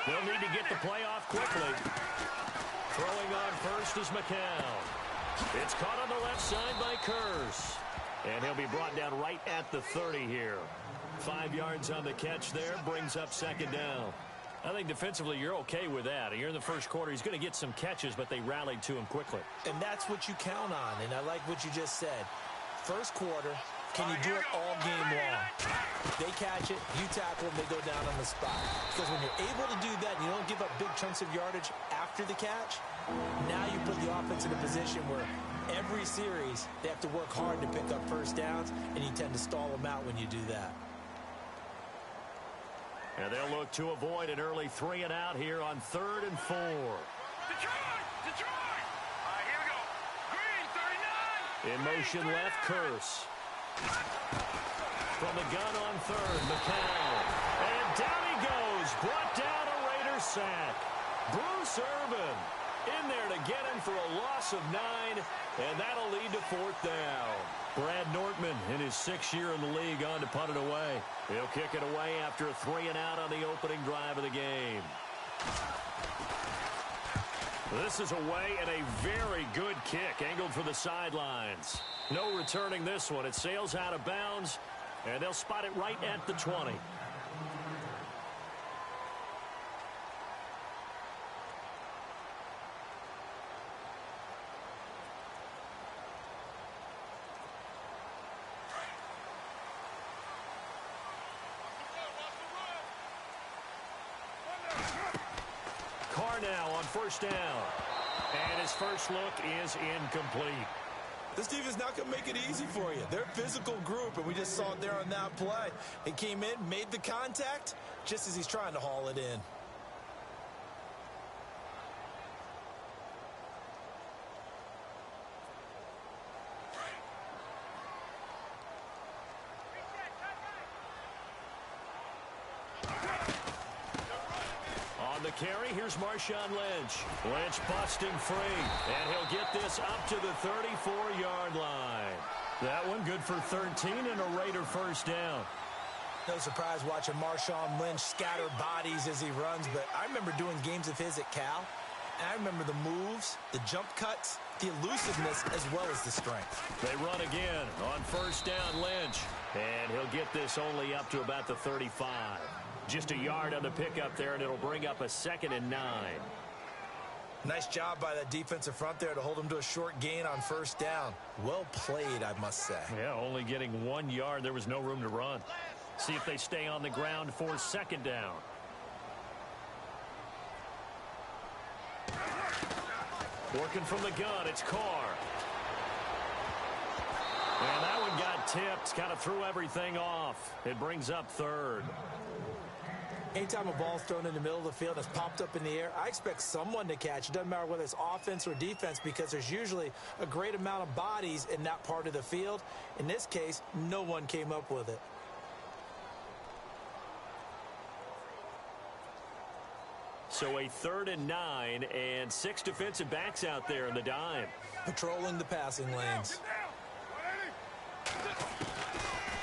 They'll need to get the play off quickly. Throwing on first is McCown. It's caught on the left side by Kurz. And he'll be brought down right at the 30 here. 5 yards on the catch there, brings up second down. I think defensively you're okay with that. You're in the first quarter. He's going to get some catches, but they rallied to him quickly. And that's what you count on, and I like what you just said. First quarter, can you do it all game long? They catch it, you tackle them, they go down on the spot. Because when you're able to do that and you don't give up big chunks of yardage after the catch, now you put the offense in a position where every series they have to work hard to pick up first downs, and you tend to stall them out when you do that. And they'll look to avoid an early 3 and out here on 3rd and 4. Detroit! Detroit! Here we go. Green, 39. In motion left, Kurz. From the gun on 3rd, McCown. And down he goes. Brought down a Raider sack. Bruce Irvin in there to get him for a loss of 9, and that'll lead to 4th down. Brad Nortman in his 6th year in the league on to punt it away. He'll kick it away after a 3 and out on the opening drive of the game. This is away and a very good kick angled for the sidelines. No returning this one. It sails out of bounds, and they'll spot it right at the 20. Now on first down. And his first look is incomplete. This defense is not going to make it easy for you. They're a physical group, and we just saw it there on that play. It came in, made the contact, just as he's trying to haul it in. Carry, here's Marshawn Lynch. Lynch busting free, and he'll get this up to the 34-yard line. That one good for 13 and a Raider first down. No surprise watching Marshawn Lynch scatter bodies as he runs, but I remember doing games of his at Cal, and I remember the moves, the jump cuts, the elusiveness, as well as the strength. They run again on first down, Lynch, and he'll get this only up to about the 35. Just a yard on the pickup there, and it'll bring up a 2nd and 9. Nice job by that defensive front there to hold him to a short gain on first down. Well played, I must say. Yeah, only getting 1 yard. There was no room to run. See if they stay on the ground for 2nd down. Working from the gun, it's Carr. And that one got tipped, kind of threw everything off. It brings up 3rd. Anytime a ball's thrown in the middle of the field and it's popped up in the air, I expect someone to catch. It doesn't matter whether it's offense or defense, because there's usually a great amount of bodies in that part of the field. In this case, no one came up with it. So a 3rd and 9, and 6 defensive backs out there in the dime. Patrolling the passing lanes.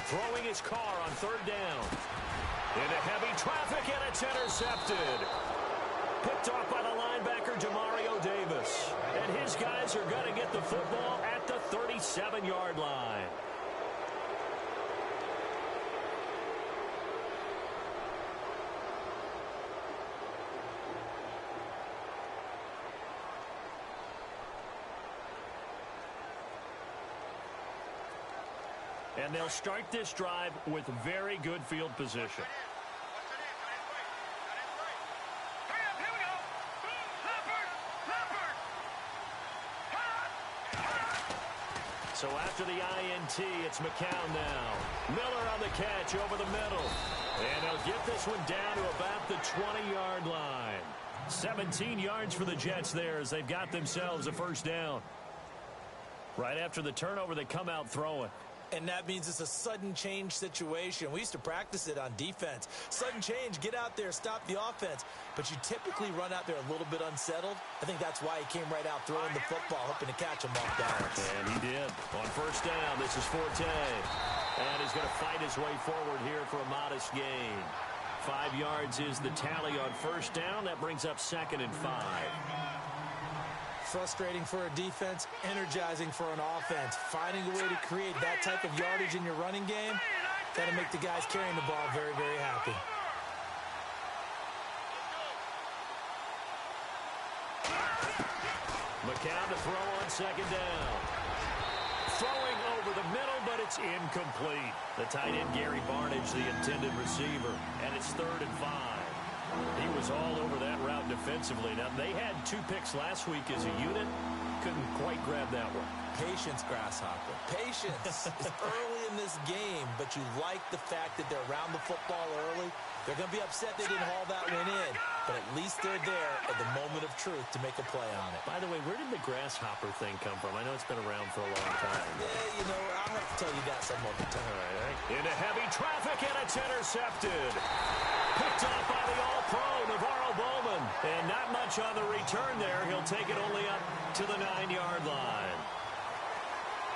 Throwing his Carr on 3rd down. Into heavy traffic, and it's intercepted. Picked off by the linebacker, Demario Davis. And his guys are going to get the football at the 37-yard line. And they'll start this drive with very good field position. So after the INT, it's McCown now. Miller on the catch over the middle. And they'll get this one down to about the 20-yard line. 17 yards for the Jets there as they've got themselves a first down. Right after the turnover, they come out throwing. And that means it's a sudden change situation. We used to practice it on defense. Sudden change, get out there, stop the offense. But you typically run out there a little bit unsettled. I think that's why he came right out throwing the football, hoping to catch him off balance. And he did. On first down, this is Forte. And he's going to fight his way forward here for a modest gain. 5 yards is the tally on first down. That brings up 2nd and 5. Frustrating for a defense, energizing for an offense. Finding a way to create that type of yardage in your running game, got to make the guys carrying the ball very, very happy. McCown to throw on 2nd down. Throwing over the middle, but it's incomplete. The tight end, Gary Barnage, the intended receiver, and it's 3rd and 5. He was all over that route defensively. Now, they had 2 picks last week as a unit. Couldn't quite grab that one. Patience, Grasshopper. Patience. It's early in this game, but you like the fact that they're around the football early. They're going to be upset they didn't haul that one in, but at least they're there at the moment of truth to make a play on it. By the way, where did the grasshopper thing come from? I know it's been around for a long time. Yeah, you know, I'll have to tell you that some other time. All right. Into heavy traffic, and it's intercepted. Picked off by the All-Pro, Navarro Bowman. And not much on the return there. He'll take it only up to the 9-yard line.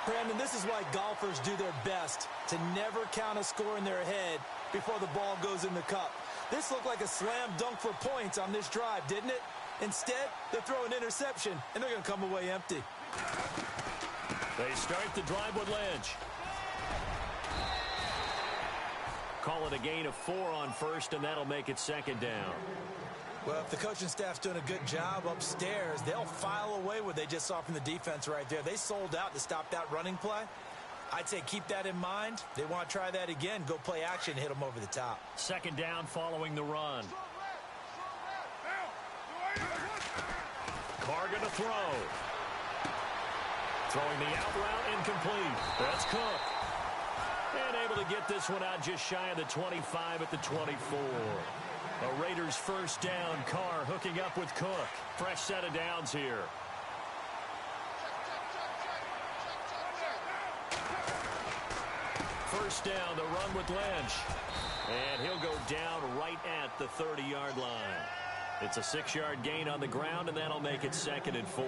Brandon, this is why golfers do their best to never count a score in their head before the ball goes in the cup. This looked like a slam dunk for points on this drive, didn't it? Instead, they throw an interception, and they're going to come away empty. They start the drive with Lynch. Call it a gain of 4 on first, and that'll make it 2nd down. Well, if the coaching staff's doing a good job upstairs, they'll file away what they just saw from the defense right there. They sold out to stop that running play. I'd say keep that in mind. They want to try that again. Go play action, hit them over the top. 2nd down following the run. Carr going to throw. Throwing the out route, incomplete. That's Cook. And able to get this one out just shy of the 25 at the 24. A Raiders first down. Carr hooking up with Cook. Fresh set of downs here. First down, the run with Lynch. And he'll go down right at the 30-yard line. It's a 6-yard gain on the ground, and that'll make it 2nd and 4.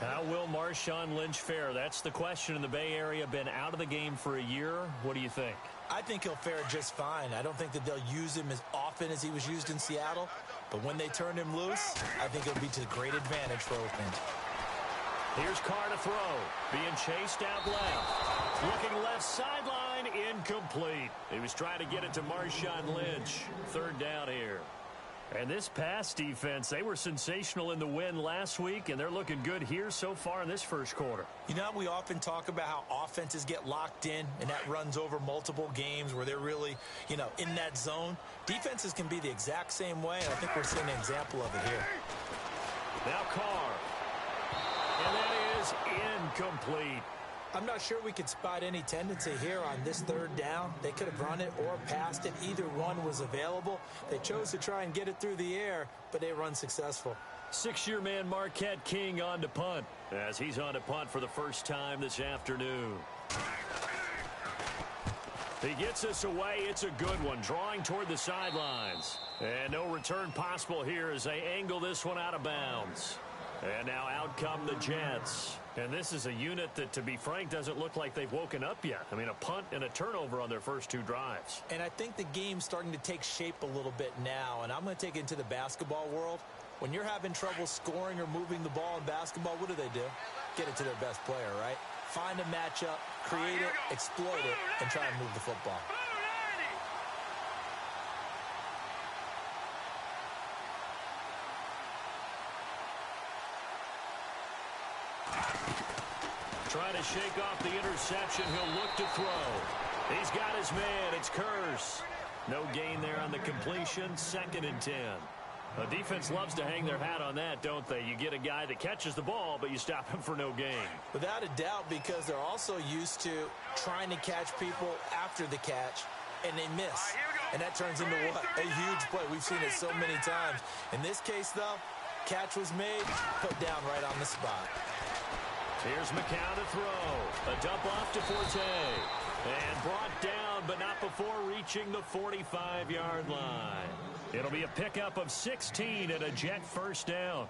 How will Marshawn Lynch fare? That's the question in the Bay Area. Been out of the game for a year. What do you think? I think he'll fare just fine. I don't think that they'll use him as often as he was used in Seattle. But when they turn him loose, I think it'll be to great advantage for Oakland. Here's Carr to throw. Being chased out left. Looking left sideline. Incomplete. He was trying to get it to Marshawn Lynch. 3rd down here. And this pass defense, they were sensational in the win last week, and they're looking good here so far in this first quarter. You know, we often talk about how offenses get locked in, and that runs over multiple games where they're really, you know, in that zone. Defenses can be the exact same way, and I think we're seeing an example of it here. Now Carr. And that is incomplete. I'm not sure we could spot any tendency here on this 3rd down. They could have run it or passed it. Either one was available. They chose to try and get it through the air, but they were unsuccessful. 6-year man Marquette King on to punt, as he's on to punt for the first time this afternoon. He gets us away. It's a good one, drawing toward the sidelines. And no return possible here as they angle this one out of bounds. And now out come the Jets. And this is a unit that, to be frank, doesn't look like they've woken up yet. I mean, a punt and a turnover on their first 2 drives. And I think the game's starting to take shape a little bit now. And I'm going to take it into the basketball world. When you're having trouble scoring or moving the ball in basketball, what do? Get it to their best player, right? Find a matchup, create it, exploit it, and try and move the football. Trying to shake off the interception. He'll look to throw. He's got his man. It's Curse. No gain there on the completion. 2nd and 10. The defense loves to hang their hat on that, don't they? You get a guy that catches the ball, but you stop him for no gain. Without a doubt, because they're also used to trying to catch people after the catch, and they miss. And that turns into what? A huge play. We've seen it so many times. In this case, though, catch was made, put down right on the spot. Here's McCown to throw. A dump off to Forte. And brought down, but not before reaching the 45-yard line. It'll be a pickup of 16 and a Jet first down.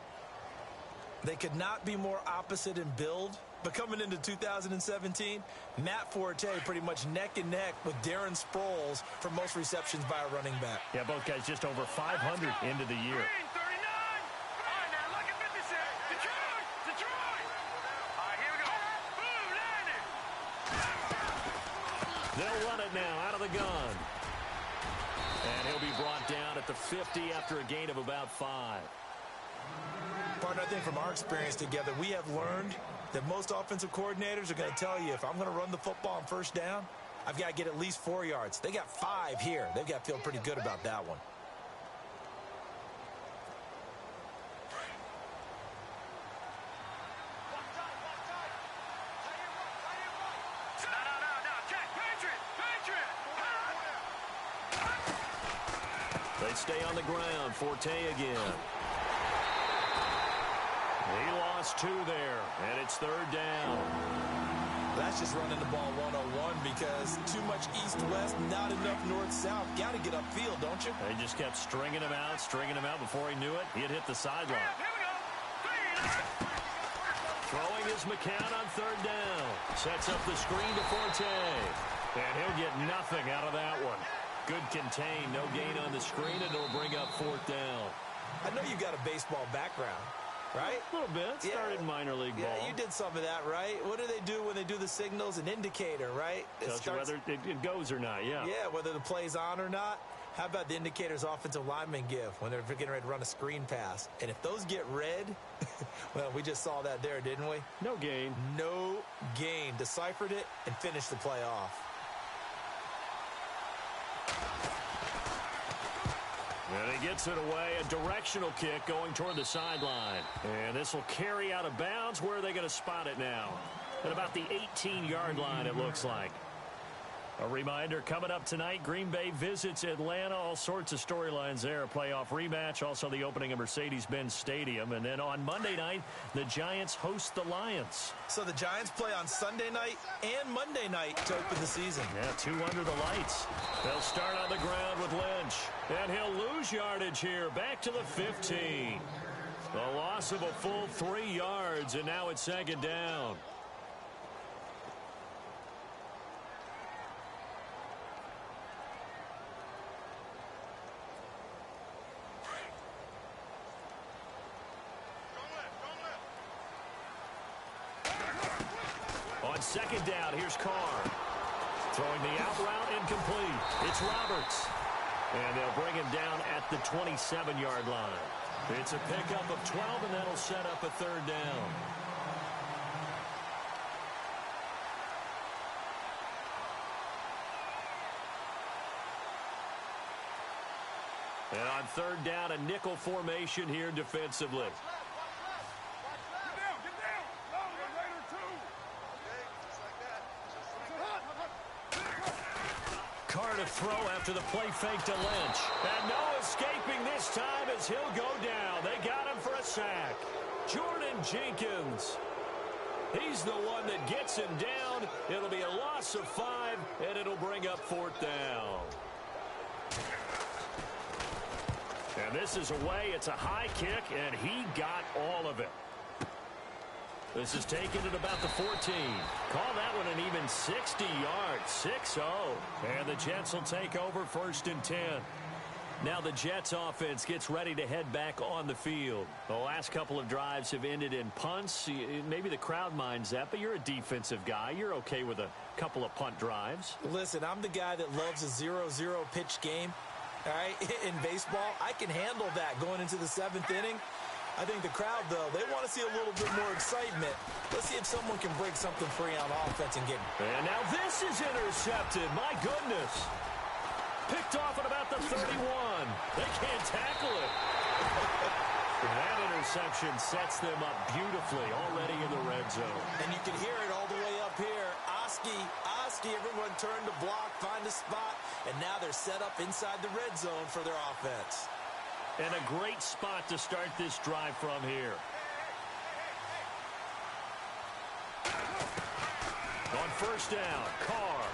They could not be more opposite in build, But coming into 2017, Matt Forte pretty much neck and neck with Darren Sproles for most receptions by a running back. Yeah, both guys just over 500 into the year. Green, 39. All right, now, look at 56. Detroit! Detroit! All right, here we go. Boom, landed. They'll run it now out of the gun. And he'll be brought down at the 50 after a gain of about 5. Partner, I think from our experience together, we have learned that most offensive coordinators are going to tell you, if I'm going to run the football on first down, I've got to get at least 4 yards. They got 5 here. They've got to feel pretty good about that one. They stay on the ground. Forte again. He lost 2 there, and it's 3rd down. That's just running the ball 101 because too much east-west, not enough north-south. Got to get upfield, don't you? They just kept stringing him out. Before he knew it, he had hit the sideline. Throwing his McCown on 3rd down. Sets up the screen to Forte. And he'll get nothing out of that one. Good contain, no gain on the screen, and it'll bring up 4th down. I know you've got a baseball background, right? A little bit. Started minor league ball. Yeah, you did some of that, right? What do they do when they do the signals? An indicator, right? Tells you whether it goes or not, yeah. Yeah, whether the play's on or not. How about the indicators offensive linemen give when they're getting ready to run a screen pass? And if those get red, well, we just saw that there, didn't we? No gain. No gain. Deciphered it and finished the play off. And he gets it away, a directional kick going toward the sideline. And this will carry out of bounds. Where are they going to spot it now? At about the 18-yard line, it looks like. A reminder, coming up tonight, Green Bay visits Atlanta. All sorts of storylines there. A playoff rematch, also the opening of Mercedes-Benz Stadium. And then on Monday night, the Giants host the Lions. So the Giants play on Sunday night and Monday night to open the season. Yeah, 2 under the lights. They'll start on the ground with Lynch. And he'll lose yardage here, back to the 15. A loss of a full 3 yards, and now it's 2nd down. On 2nd down, here's Carr. Throwing the out route incomplete. It's Roberts. And they'll bring him down at the 27-yard line. It's a pickup of 12, and that'll set up a 3rd down. And on 3rd down, a nickel formation here defensively. Carr to throw after the play fake to Lynch. And no escaping this time as he'll go down. They got him for a sack. Jordan Jenkins. He's the one that gets him down. It'll be a loss of 5, and it'll bring up 4th down. And this is away. It's a high kick, and he got all of it. This is taken at about the 14. Call that one an even 60 yards. 6-0. And the Jets will take over 1st and 10. Now the Jets offense gets ready to head back on the field. The last couple of drives have ended in punts. Maybe the crowd minds that, but you're a defensive guy. You're okay with a couple of punt drives. Listen, I'm the guy that loves a 0-0 pitch game. All right, in baseball, I can handle that going into the 7th inning. I think the crowd, though, they want to see a little bit more excitement. Let's see if someone can break something free on offense and get it. And now this is intercepted. My goodness. Picked off at about the 31. They can't tackle it. That interception sets them up beautifully already in the red zone. And you can hear it all the way up here. Oski, everyone turned to block, find a spot, and now they're set up inside the red zone for their offense. And a great spot to start this drive from here. On 1st down, Carr.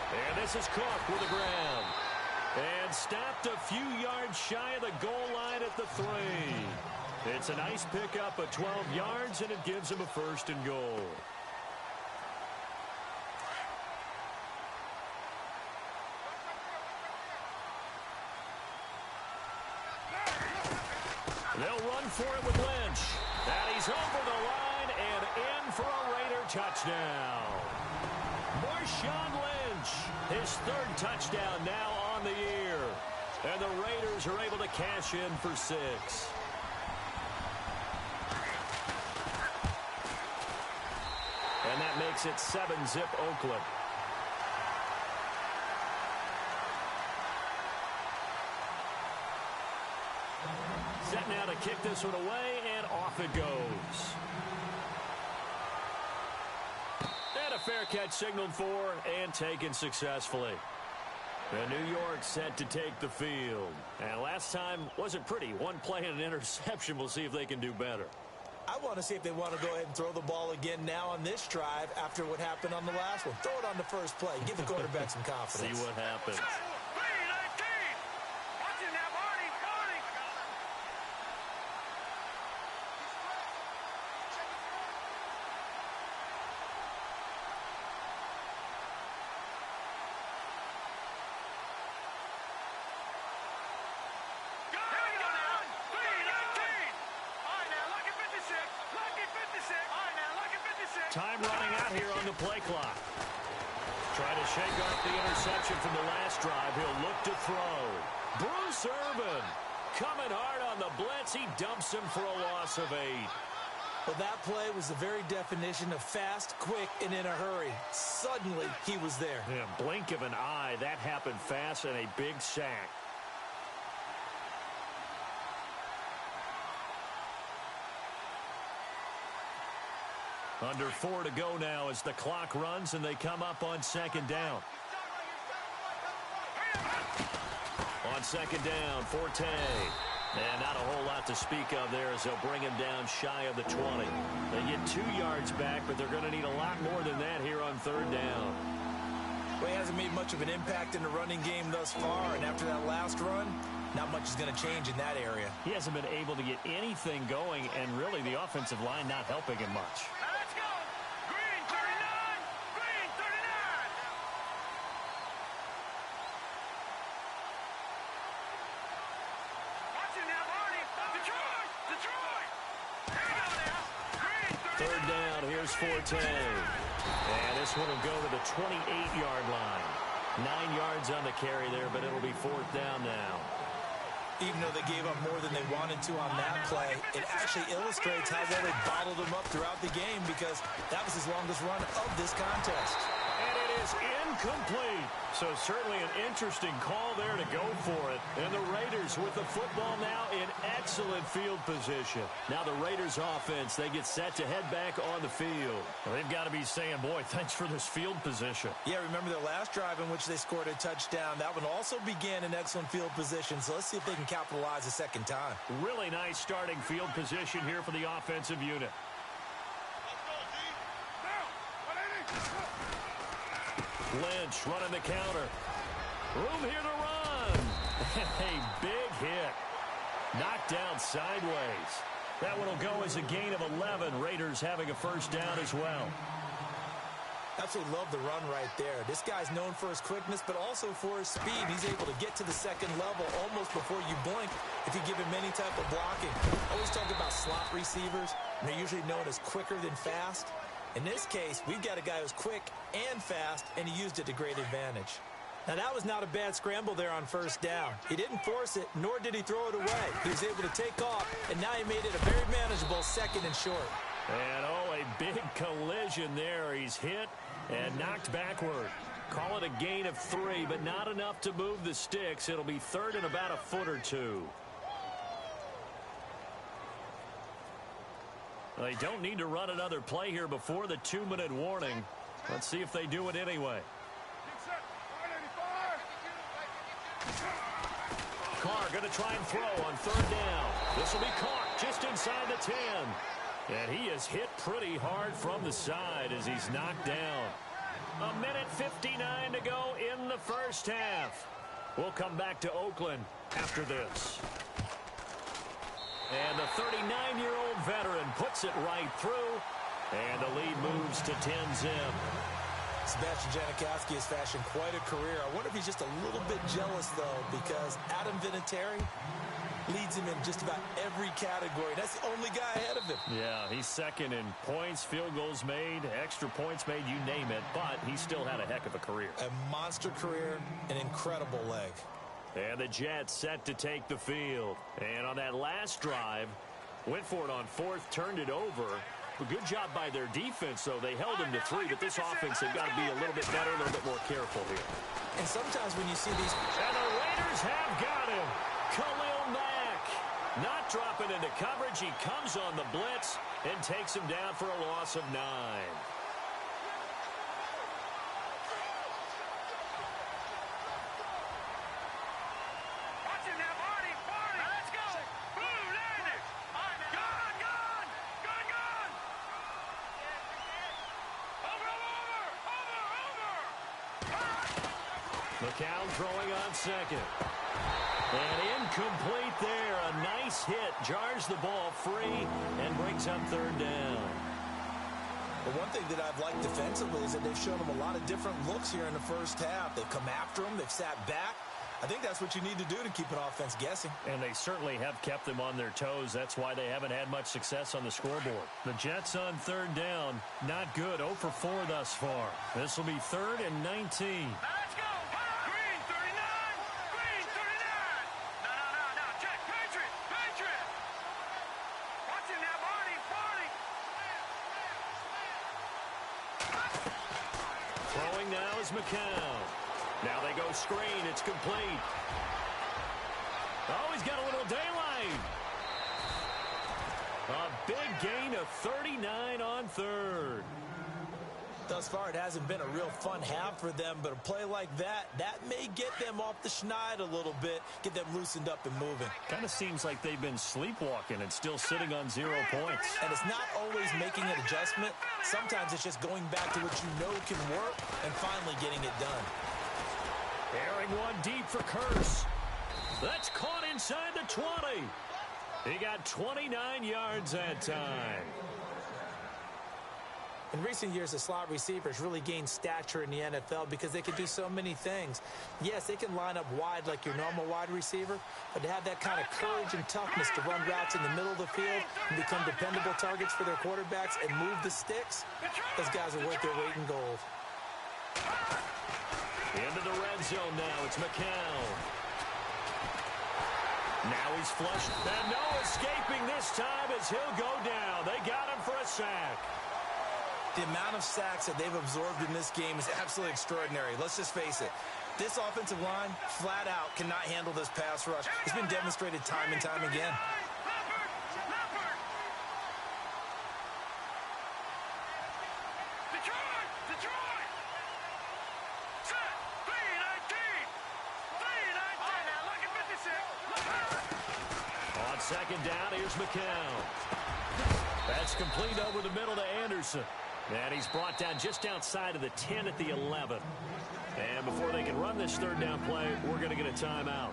And this is Cook with the ground. And stopped a few yards shy of the goal line at the 3. It's a nice pickup of 12 yards, and it gives him a 1st and goal. They'll run for it with Lynch. And he's over the line and in for a Raider touchdown. Marshawn Lynch, his 3rd touchdown now on the year. And the Raiders are able to cash in for 6. And that makes it 7-zip Oakland. Set now to kick this one away, and off it goes. And a fair catch signaled for and taken successfully. And New York set to take the field. And last time wasn't pretty. One play and an interception. We'll see if they can do better. I want to see if they want to go ahead and throw the ball again now on this drive after what happened on the last one. Throw it on the first play. Give the quarterback some confidence. See what happens. Time running out here on the play clock. Try to shake off the interception from the last drive. He'll look to throw. Bruce Irvin coming hard on the blitz. He dumps him for a loss of 8. Well, that play was the very definition of fast, quick, and in a hurry. Suddenly, he was there. Yeah, blink of an eye. That happened fast and a big sack. Under 4 to go now as the clock runs and they come up on 2nd down. On 2nd down, Forte. And not a whole lot to speak of there as they'll bring him down shy of the 20. They get 2 yards back, but they're going to need a lot more than that here on 3rd down. Well, he hasn't made much of an impact in the running game thus far, and after that last run, not much is going to change in that area. He hasn't been able to get anything going, and really the offensive line not helping him much. Forte. And this one will go to the 28-yard line. 9 yards on the carry there, but it'll be 4th down now. Even though they gave up more than they wanted to on that play, it actually illustrates how well they bottled them up throughout the game because that was his longest run of this contest. And it is incomplete. So certainly an interesting call there to go for it. And the Raiders with the football now in excellent field position. Now the Raiders offense, they get set to head back on the field. Well, they've got to be saying, boy, thanks for this field position. Yeah, remember their last drive in which they scored a touchdown. That one also began in excellent field position. So let's see if they can capitalize a second time. Really nice starting field position here for the offensive unit. Lynch running the counter. Room here to run. A big hit. Knocked down sideways. That one will go as a gain of 11. Raiders having a 1st down as well. Absolutely love the run right there. This guy's known for his quickness, but also for his speed. He's able to get to the 2nd level almost before you blink if you give him any type of blocking. I always talk about slot receivers, and they're usually known as quicker than fast. In this case, we've got a guy who's quick and fast, and he used it to great advantage. Now, that was not a bad scramble there on 1st down. He didn't force it, nor did he throw it away. He was able to take off, and now he made it a very manageable 2nd and short. And, oh, a big collision there. He's hit and knocked backward. Call it a gain of 3, but not enough to move the sticks. It'll be 3rd and about a foot or 2. They don't need to run another play here before the 2-minute warning. Let's see if they do it anyway. Carr going to try and throw on 3rd down. This will be caught just inside the 10. And he is hit pretty hard from the side as he's knocked down. 1:59 to go in the 1st half. We'll come back to Oakland after this. And the 39-year-old veteran puts it right through. And the lead moves to 10-zip. Sebastian Janikowski has fashioned quite a career. I wonder if he's just a little bit jealous, though, because Adam Vinatieri leads him in just about every category. That's the only guy ahead of him. Yeah, he's second in points, field goals made, extra points made, you name it. But he still had a heck of a career. A monster career, an incredible leg. And the Jets set to take the field. And on that last drive, went for it on fourth, turned it over. A good job by their defense, though. They held him to 3, but this offense, they've got to be a little bit better, a little bit more careful here. And sometimes when you see these... And the Raiders have got him. Khalil Mack not dropping into coverage. He comes on the blitz and takes him down for a loss of 9. McCown throwing on second. And incomplete there. A nice hit. Jars the ball free and brings up third down. But one thing that I've liked defensively is that they've shown them a lot of different looks here in the first half. They've come after them. They've sat back. I think that's what you need to do to keep an offense guessing. And they certainly have kept them on their toes. That's why they haven't had much success on the scoreboard. The Jets on third down. Not good. 0 for 4 thus far. This will be 3rd and 19. Throwing now is McCown. Now they go screen. It's complete. Oh, he's got a little daylight. A big gain of 39 on third. Thus far, it hasn't been a real fun half for them, but a play like that may get them off the schneid a little bit, get them loosened up and moving. Kind of seems like they've been sleepwalking and still sitting on 0 points. And it's not always making an adjustment. Sometimes it's just going back to what you know can work and finally getting it done. Airing one deep for Curse. That's caught inside the 20. He got 29 yards that time. In recent years, the slot receivers really gained stature in the NFL because they can do so many things. Yes, they can line up wide like your normal wide receiver, but to have that kind of courage and toughness to run routes in the middle of the field and become dependable targets for their quarterbacks and move the sticks, those guys are worth their weight in gold. Into the red zone now. It's McCown. Now he's flushed. And no escaping this time as he'll go down. They got him for a sack. The amount of sacks that they've absorbed in this game is absolutely extraordinary. Let's just face it. This offensive line, flat out, cannot handle this pass rush. It's been demonstrated time and time again. On second down, here's McCown. That's complete over the middle to Anderson. And he's brought down just outside of the 10 at the 11. And before they can run this third down play, we're going to get a timeout,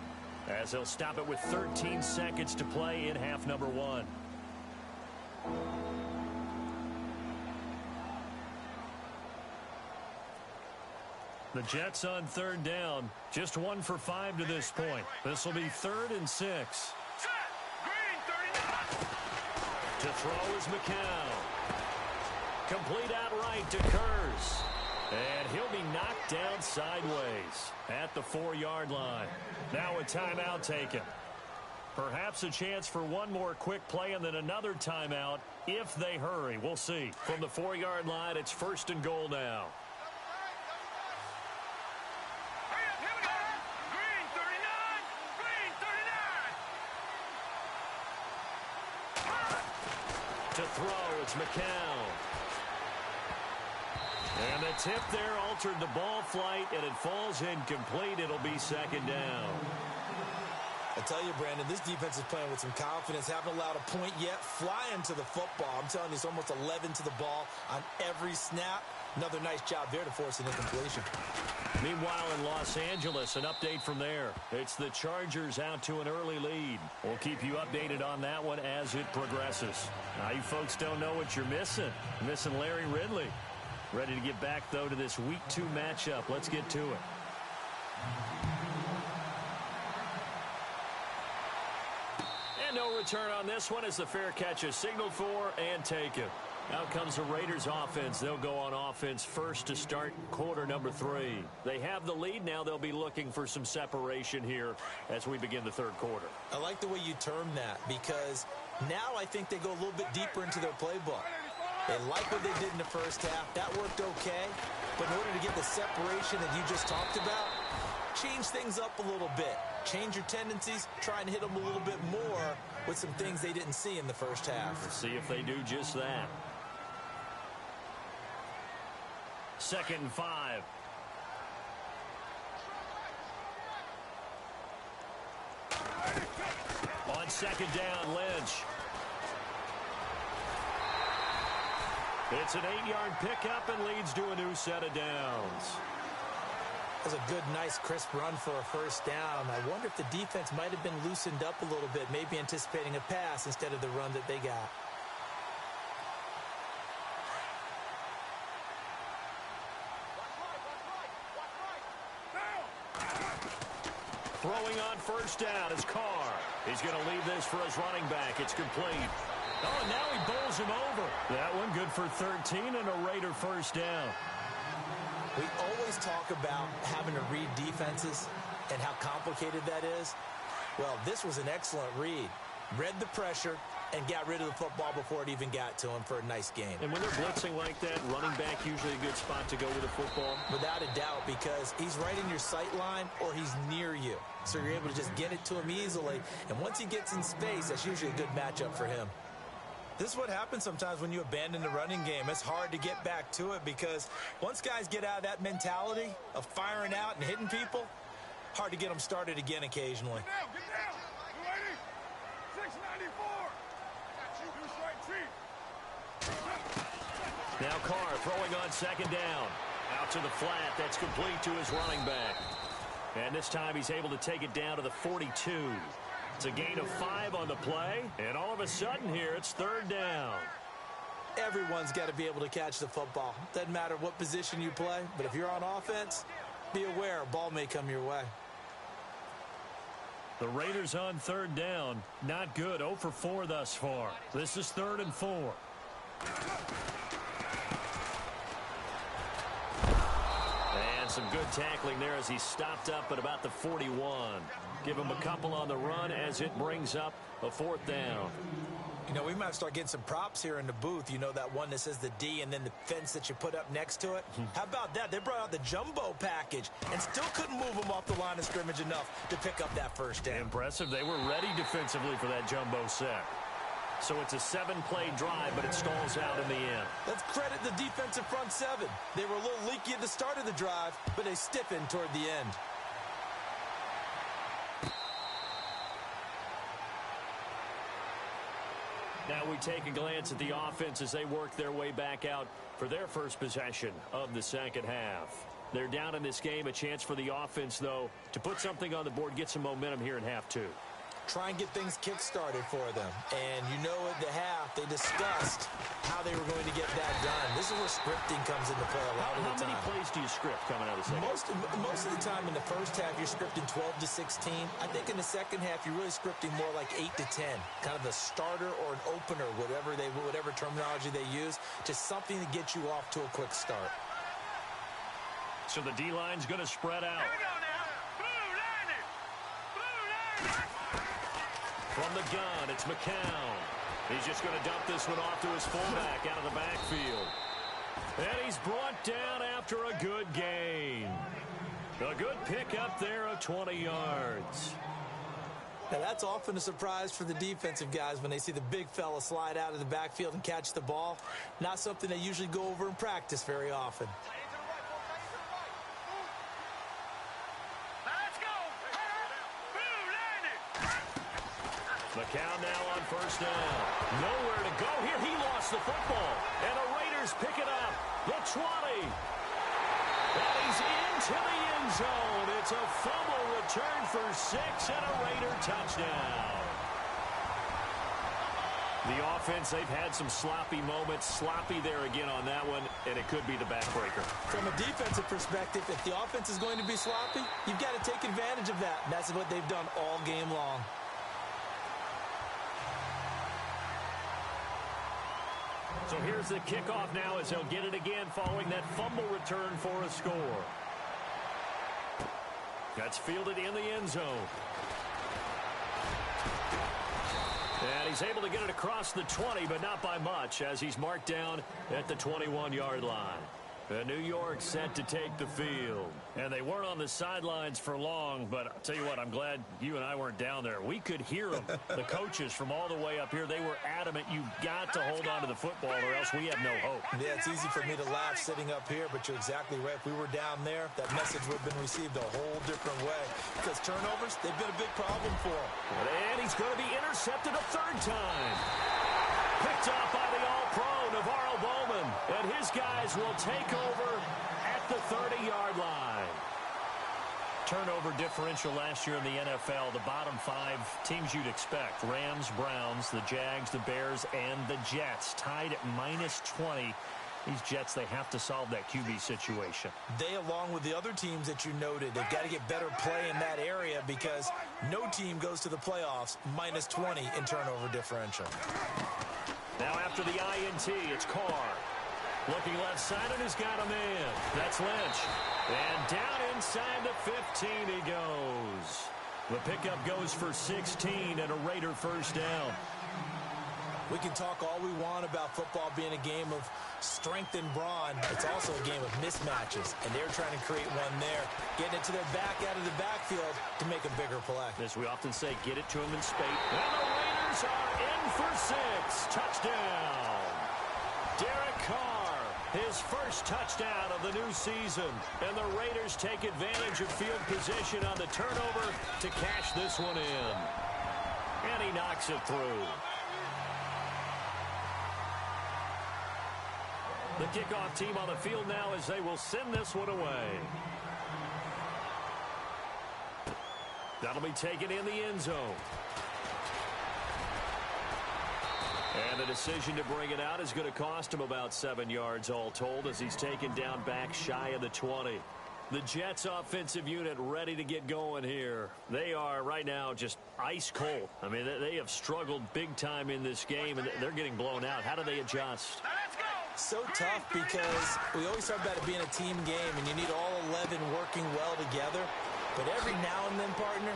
as they'll stop it with 13 seconds to play in half number 1. The Jets on third down, just 1 for 5 to this point. This will be 3rd and 6. To throw is McCown. Complete outright to Kurz. And he'll be knocked down sideways at the 4-yard line. Now a timeout taken. Perhaps a chance for one more quick play and then another timeout if they hurry. We'll see. From the 4-yard line, it's 1st and goal now. To throw, it's McCown. And the tip there altered the ball flight, and it falls incomplete. It'll be 2nd down. I tell you, Brandon, this defense is playing with some confidence. Haven't allowed a point yet. Flying to the football. I'm telling you, it's almost 11 to the ball on every snap. Another nice job there to force an incompletion. Meanwhile, in Los Angeles, an update from there. It's the Chargers out to an early lead. We'll keep you updated on that one as it progresses. Now, you folks don't know what you're missing. You're missing Larry Ridley. Ready to get back, though, to this Week 2 matchup. Let's get to it. And no return on this one as the fair catch is signaled for and taken. Out comes the Raiders offense. They'll go on offense first to start quarter number 3. They have the lead. Now they'll be looking for some separation here as we begin the third quarter. I like the way you term that because now I think they go a little bit deeper into their playbook. They like what they did in the first half. That worked okay. But in order to get the separation that you just talked about, change things up a little bit. Change your tendencies. Try and hit them a little bit more with some things they didn't see in the first half. Let's see if they do just that. 2nd and 5. On 2nd down, Lynch. It's an 8-yard pickup and leads to a new set of downs. That was a good, nice, crisp run for a first down. I wonder if the defense might have been loosened up a little bit, maybe anticipating a pass instead of the run that they got. Throwing on first down is Carr. He's going to leave this for his running back. It's complete. Oh, and now he bowls him over. That one good for 13 and a Raider first down. We always talk about having to read defenses and how complicated that is. Well, this was an excellent read. Read the pressure and got rid of the football before it even got to him for a nice game. And when they're blitzing like that, running back usually a good spot to go with the football? Without a doubt, because he's right in your sight line or he's near you. So you're able to just get it to him easily. And once he gets in space, that's usually a good matchup for him. This is what happens sometimes when you abandon the running game. It's hard to get back to it because once guys get out of that mentality of firing out and hitting people, hard to get them started again occasionally. Get down! You ready? 694! Use right feet. Now Carr throwing on 2nd down. Out to the flat. That's complete to his running back. And this time he's able to take it down to the 42. It's a gain of 5 on the play. And all of a sudden here, it's 3rd down. Everyone's got to be able to catch the football. Doesn't matter what position you play, but if you're on offense, be aware a ball may come your way. The Raiders on 3rd down. Not good. 0 for 4 thus far. This is 3rd and 4. And some good tackling there as he stopped up at about the 41. Give him a couple on the run as it brings up a 4th down. You know, we might start getting some props here in the booth. You know, that one that says the D and then the fence that you put up next to it. How about that? They brought out the jumbo package and still couldn't move them off the line of scrimmage enough to pick up that first down. Impressive. They were ready defensively for that jumbo set. So it's a 7-play drive, but it stalls out in the end. Let's credit the defensive front 7. They were a little leaky at the start of the drive, but they stiffened toward the end. Now we take a glance at the offense as they work their way back out for their first possession of the second half. They're down in this game. A chance for the offense, though, to put something on the board, get some momentum here in half 2. Try and get things kick-started for them. And you know at the half, they discussed how they were going to get that done. This is where scripting comes into play a lot of the time. How many plays do you script coming out of the second? Most of the time in the first half, you're scripting 12 to 16. I think in the second half, you're really scripting more like 8 to 10. Kind of a starter or an opener, whatever terminology they use, just something to get you off to a quick start. So the D-line's going to spread out. Here we go now. Blue line it. Blue line it. From the gun, it's McCown. He's just going to dump this one off to his fullback out of the backfield. And he's brought down after a good gain. A good pickup there of 20 yards. Now, that's often a surprise for the defensive guys when they see the big fella slide out of the backfield and catch the ball. Not something they usually go over in practice very often. McCown now on first down. Nowhere to go here. He lost the football. And the Raiders Raiders pick it up. The 20. And he's into the end zone. It's a fumble return for 6 and a Raider touchdown. The offense, they've had some sloppy moments. Sloppy there again on that one, and it could be the backbreaker. From a defensive perspective, if the offense is going to be sloppy, you've got to take advantage of that. And that's what they've done all game long. So here's the kickoff now as they'll get it again following that fumble return for a score. That's fielded in the end zone. And he's able to get it across the 20, but not by much, as he's marked down at the 21-yard line. New York set to take the field. And they weren't on the sidelines for long, but I'll tell you what, I'm glad you and I weren't down there. We could hear them. The coaches from all the way up here, they were adamant, you've got to hold on to the football or else we have no hope. Yeah, it's easy for me to laugh sitting up here, but you're exactly right. If we were down there, that message would have been received a whole different way. Because turnovers, they've been a big problem for him. And he's going to be intercepted a third time. Picked up by the All-Pro, Navarro Bowman. And his guys will take over at the 30-yard line. Turnover differential last year in the NFL, the bottom 5 teams you'd expect. Rams, Browns, the Jags, the Bears, and the Jets. Tied at -20. These Jets, they have to solve that QB situation. They, along with the other teams that you noted, they've got to get better play in that area because no team goes to the playoffs -20 in turnover differential. Now after the INT, it's Carr. Looking left side, and he's got a man. That's Lynch. And down inside the 15 he goes. The pickup goes for 16 and a Raider first down. We can talk all we want about football being a game of strength and brawn. It's also a game of mismatches, and they're trying to create one there, getting it to their back out of the backfield to make a bigger play. As we often say, get it to him in spate. And the Raiders are in for 6. Touchdown. Derek Carr, his first touchdown of the new season. And the Raiders take advantage of field position on the turnover to cash this one in. And he knocks it through. The kickoff team on the field now as they will send this one away. That'll be taken in the end zone. And the decision to bring it out is going to cost him about 7 yards all told as he's taken down back shy of the 20. The Jets offensive unit ready to get going here. They are right now just ice cold. I mean, they have struggled big time in this game, and they're getting blown out. How do they adjust? So tough because we always talk about it being a team game, and you need all 11 working well together. But every now and then, partner,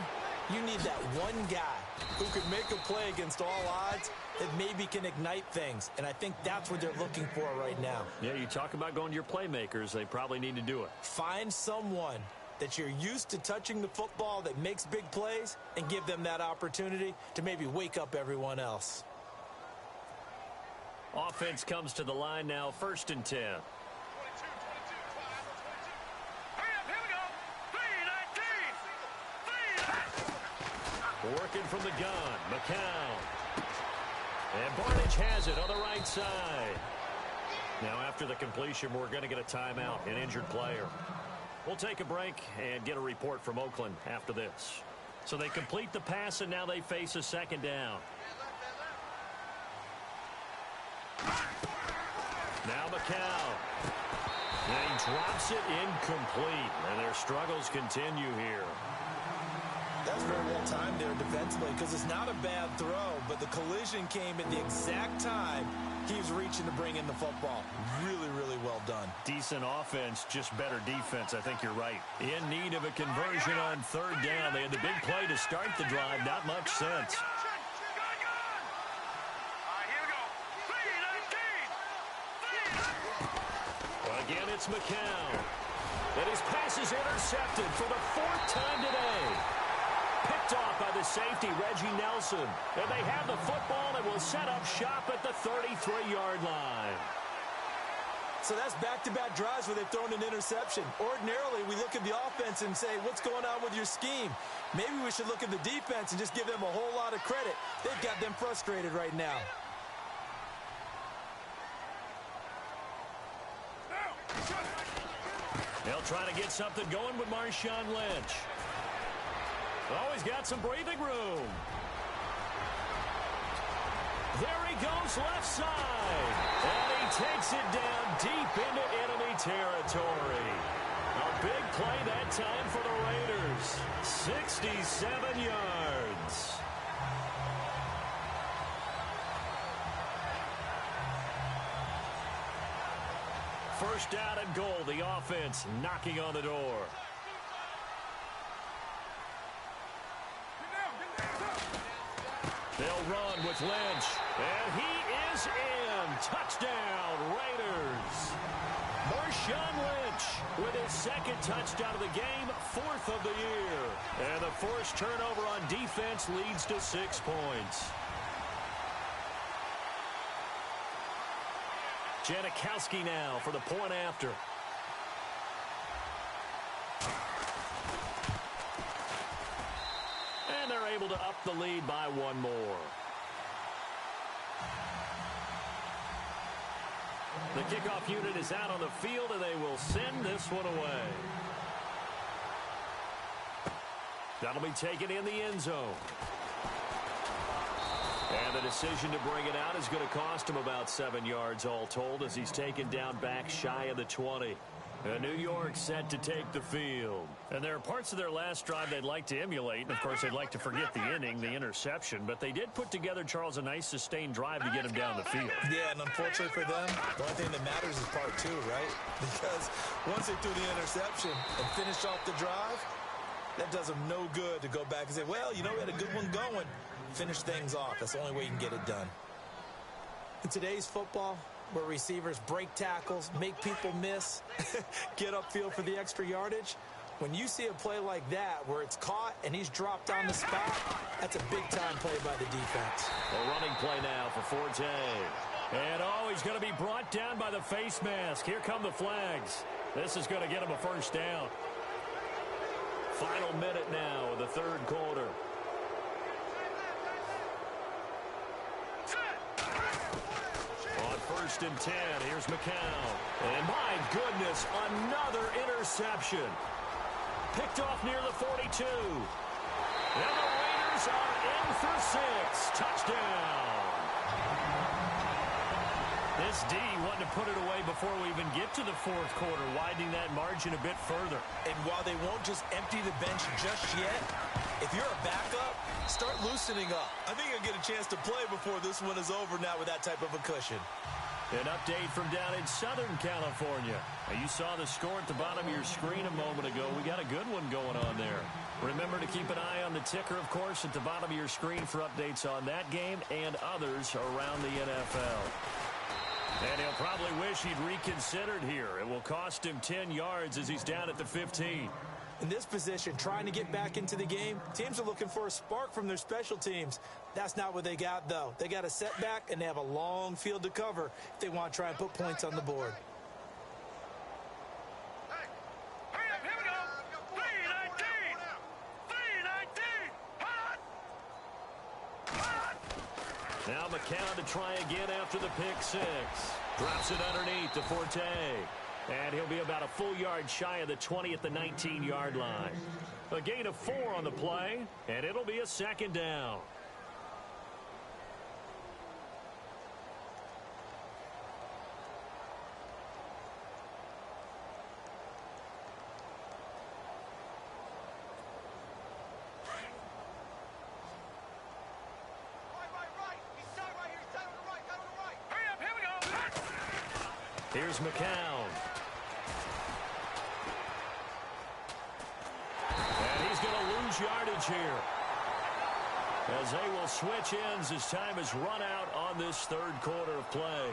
you need that one guy who can make a play against all odds that maybe can ignite things. And I think that's what they're looking for right now. Yeah, you talk about going to your playmakers. They probably need to do it. Find someone that you're used to touching the football that makes big plays and give them that opportunity to maybe wake up everyone else. Offense comes to the line now, 1st and 10. Working from the gun, McCown. And Barnage has it on the right side. Now after the completion, we're going to get a timeout, an injured player. We'll take a break and get a report from Oakland after this. So they complete the pass, and now they face a 2nd down. Now McCown. And he drops it incomplete. And their struggles continue here. That's very well timed there defensively because it's not a bad throw, but the collision came at the exact time he was reaching to bring in the football. Really, really well done. Decent offense, just better defense. I think you're right. In need of a conversion on 3rd down. They had the big play to start the drive. Not much sense. Again, it's McCown. And his pass is intercepted for the 4th time today. Picked off by the safety, Reggie Nelson. And they have the football and will set up shop at the 33-yard line. So that's back-to-back drives where they've thrown an interception. Ordinarily, we look at the offense and say, what's going on with your scheme? Maybe we should look at the defense and just give them a whole lot of credit. They've got them frustrated right now. They'll try to get something going with Marshawn Lynch. Oh, he's got some breathing room. There he goes left side. And he takes it down deep into enemy territory. A big play that time for the Raiders. 67 yards. First down and goal. The offense knocking on the door. They'll run with Lynch. And he is in. Touchdown, Raiders. Marshawn Lynch with his second touchdown of the game, fourth of the year. And the forced turnover on defense leads to 6 points. Janikowski now for the point after. And they're able to up the lead by one more. The kickoff unit is out on the field, and they will send this one away. That'll be taken in the end zone. And the decision to bring it out is going to cost him about 7 yards all told as he's taken down back shy of the 20. And New York set to take the field. And there are parts of their last drive they'd like to emulate. And, of course, they'd like to forget the inning, the interception. But they did put together, Charles, a nice sustained drive to get him down the field. Yeah, and unfortunately for them, the only thing that matters is part two, right? Because once they threw the interception and finished off the drive, that does them no good to go back and say, well, you know, we had a good one going. Finish things off. That's the only way you can get it done. In today's football, where receivers break tackles, make people miss, get upfield for the extra yardage, when you see a play like that where it's caught and he's dropped on the spot, that's a big-time play by the defense. A running play now for Forte. And, oh, he's going to be brought down by the face mask. Here come the flags. This is going to get him a first down. Final minute now of the third quarter. First and 10. Here's McCown. And my goodness, another interception. Picked off near the 42. And the Raiders are in for 6. Touchdown. This D wanted to put it away before we even get to the fourth quarter, widening that margin a bit further. And while they won't just empty the bench just yet, if you're a backup, start loosening up. I think you'll get a chance to play before this one is over now with that type of a cushion. An update from down in Southern California. Now, you saw the score at the bottom of your screen a moment ago. We got a good one going on there. Remember to keep an eye on the ticker, of course, at the bottom of your screen for updates on that game and others around the NFL. And he'll probably wish he'd reconsidered here. It will cost him 10 yards as he's down at the 15. In this position, trying to get back into the game, teams are looking for a spark from their special teams. That's not what they got, though. They got a setback, and they have a long field to cover if they want to try and put points on the board. Hurry up, here we go. 3-19. 3-19. Hot. Now McCown to try again after the pick six. Drops it underneath to Forte. And he'll be about a full yard shy of the 20 at the 19-yard line. A gain of 4 on the play, and it'll be a second down. Hurry up, here we go. Here's McCown. Yardage here as they will switch ends as time is run out on this third quarter of play.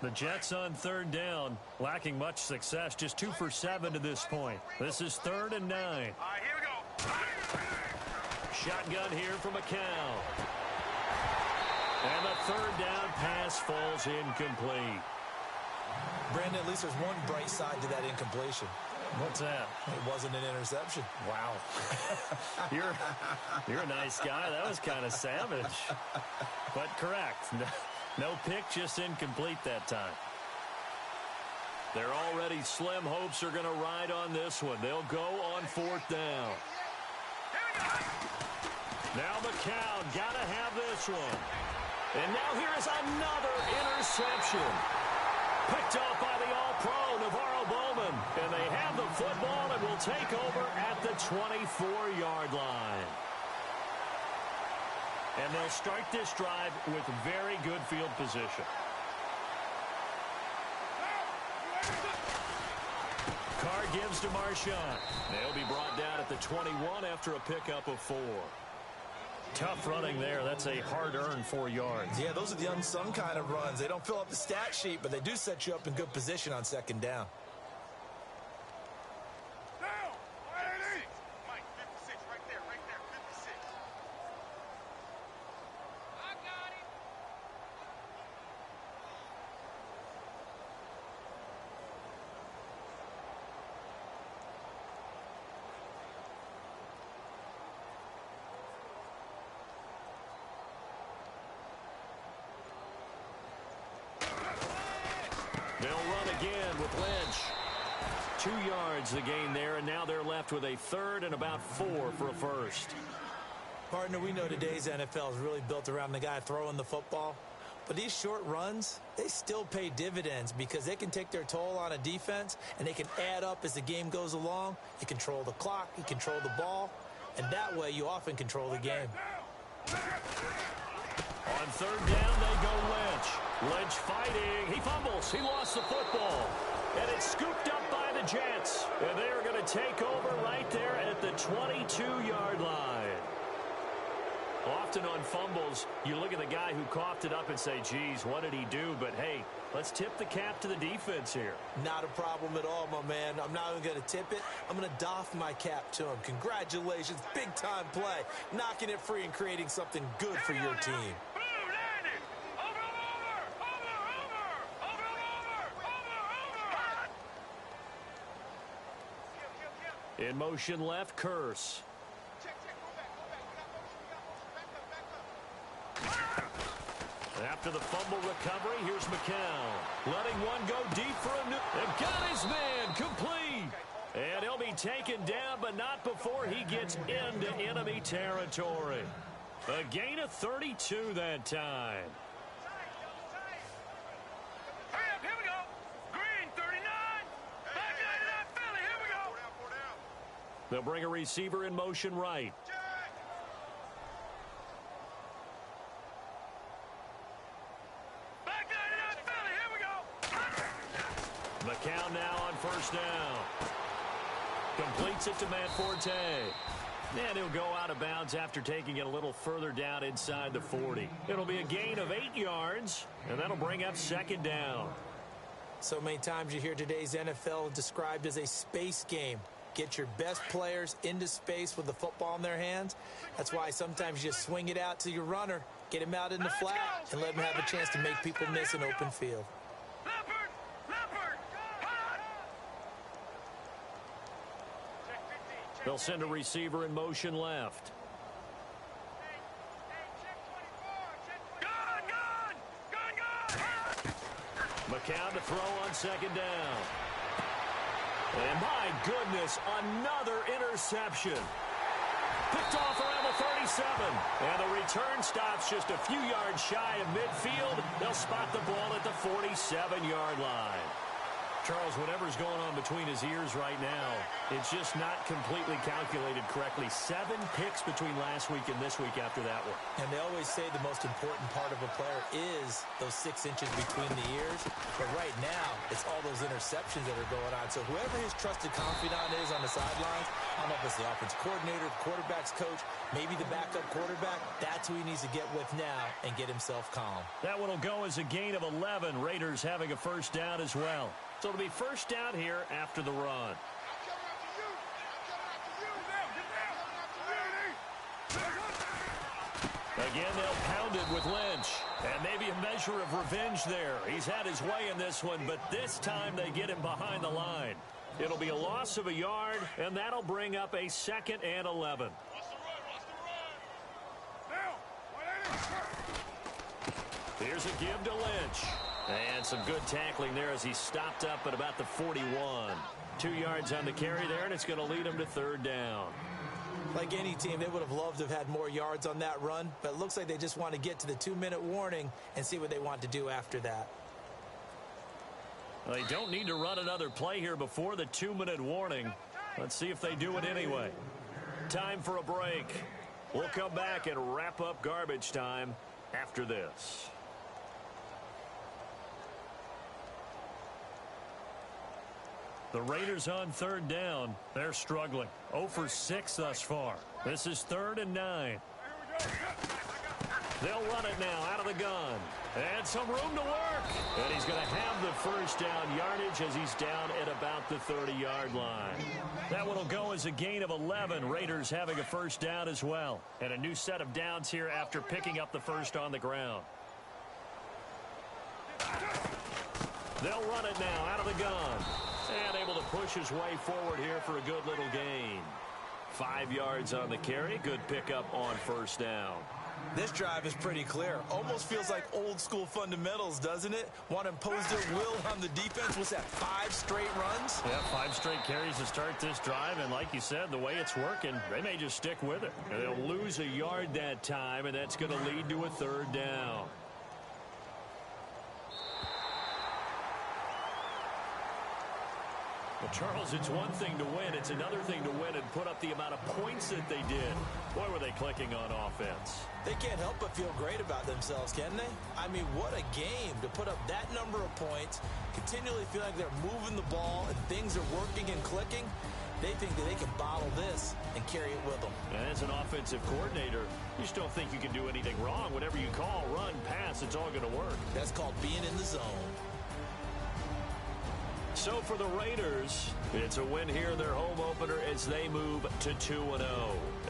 The Jets on third down, lacking much success, just 2 for 7 to this point. This is 3rd and 9. All right, here we go. Shotgun here for McCown. And the third down pass falls incomplete. Brandon, at least there's one bright side to that incompletion. What's that? It wasn't an interception. Wow. You're a nice guy. That was kind of savage. But correct. No pick, just incomplete that time. Their already slim hopes are going to ride on this one. They'll go on 4th down. Now McCown got to have this one. And now here is another interception. Picked off by the All-Pro, Navarro Bowman. And they have the football and will take over at the 24-yard line. And they'll start this drive with very good field position. Carr gives to Marshawn. They'll be brought down at the 21 after a pickup of 4. Tough running there. That's a hard-earned 4 yards. Yeah, those are the unsung kind of runs. They don't fill up the stat sheet, but they do set you up in good position on 2nd down. Mike, 56, right there, 56. I got it. They'll run again with Lynch. 2 yards the gain there, and now they're left with a 3rd and about 4 for a first. Partner, we know today's NFL is really built around the guy throwing the football. But these short runs, they still pay dividends because they can take their toll on a defense, and they can add up as the game goes along. You control the clock, you control the ball, and that way you often control the game. On 3rd down, they go Lynch. Lynch fighting. He fumbles. He lost the football. And it's scooped up by the Jets. And they are going to take over right there at the 22-yard line. Often on fumbles, you look at the guy who coughed it up and say, geez, what did he do? But, hey, let's tip the cap to the defense here. Not a problem at all, my man. I'm not even going to tip it. I'm going to doff my cap to him. Congratulations. Big-time play. Knocking it free and creating something good for your team. In motion left, Curse. After the fumble recovery, here's McCown. Letting one go deep for a new... And got his man complete. And he'll be taken down, but not before he gets into enemy territory. A gain of 32 that time. Here we go. Green, 39. Back 99, Philly. Here we go. They'll bring a receiver in motion right. Back 99, Philly. Here we go. McCown now on 1st down. Completes it to Matt Forte. And he'll go out of bounds after taking it a little further down inside the 40. It'll be a gain of 8 yards, and that'll bring up 2nd down. So many times you hear today's NFL described as a space game. Get your best players into space with the football in their hands. That's why sometimes you just swing it out to your runner, get him out in the flat, and let him have a chance to make people miss an open field. They'll send a receiver in motion left. McCown to throw on 2nd down. And my goodness, another interception. Picked off around the 37. And the return stops just a few yards shy of midfield. They'll spot the ball at the 47-yard line. Charles, whatever's going on between his ears right now, it's just not completely calculated correctly. 7 picks between last week and this week after that one. And they always say the most important part of a player is those 6 inches between the ears. But right now, it's all those interceptions that are going on. So whoever his trusted confidant is on the sidelines, I don't know if it's the offensive coordinator, the quarterback's coach, maybe the backup quarterback, that's who he needs to get with now and get himself calm. That one will go as a gain of 11. Raiders having a first down as well. So it'll be first down here after the run. Again, they'll pound it with Lynch. And maybe a measure of revenge there. He's had his way in this one, but this time they get him behind the line. It'll be a loss of a yard, and that'll bring up a 2nd and 11. Here's a give to Lynch. And some good tackling there as he stopped up at about the 41. 2 yards on the carry there, and it's going to lead him to 3rd down. Like any team, they would have loved to have had more yards on that run, but it looks like they just want to get to the 2-minute warning and see what they want to do after that. Well, they don't need to run another play here before the 2-minute warning. Let's see if they do it anyway. Time for a break. We'll come back and wrap up garbage time after this. The Raiders on 3rd down. They're struggling. 0 for 6 thus far. This is 3rd and 9. They'll run it now out of the gun. And some room to work. And he's going to have the first down yardage as he's down at about the 30-yard line. That one will go as a gain of 11. Raiders having a first down as well. And a new set of downs here after picking up the first on the ground. They'll run it now out of the gun. And able to push his way forward here for a good little gain. 5 yards on the carry. Good pickup on first down. This drive is pretty clear. Almost feels like old school fundamentals, doesn't it? Want to impose their will on the defense. Was that 5 straight runs? Yeah, 5 straight carries to start this drive. And like you said, the way it's working, they may just stick with it. And they'll lose a yard that time, and that's going to lead to a 3rd down. Well, Charles, it's one thing to win. It's another thing to win and put up the amount of points that they did. Boy, were they clicking on offense. They can't help but feel great about themselves, can they? I mean, what a game to put up that number of points, continually feel like they're moving the ball and things are working and clicking. They think that they can bottle this and carry it with them. And as an offensive coordinator, you just don't think you can do anything wrong. Whatever you call, run, pass, it's all going to work. That's called being in the zone. So for the Raiders, it's a win here in their home opener as they move to 2-0.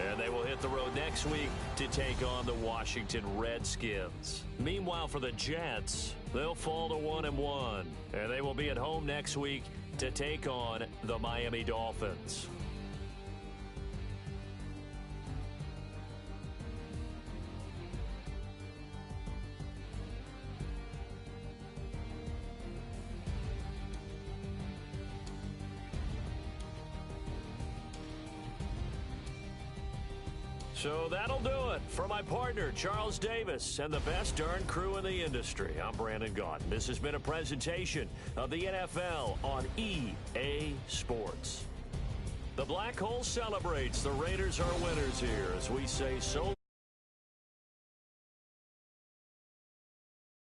And they will hit the road next week to take on the Washington Redskins. Meanwhile, for the Jets, they'll fall to 1-1. And they will be at home next week to take on the Miami Dolphins. So that'll do it. For my partner, Charles Davis, and the best darn crew in the industry, I'm Brandon Gaudin. This has been a presentation of the NFL on EA Sports. The Black Hole celebrates. The Raiders are winners here as we say so.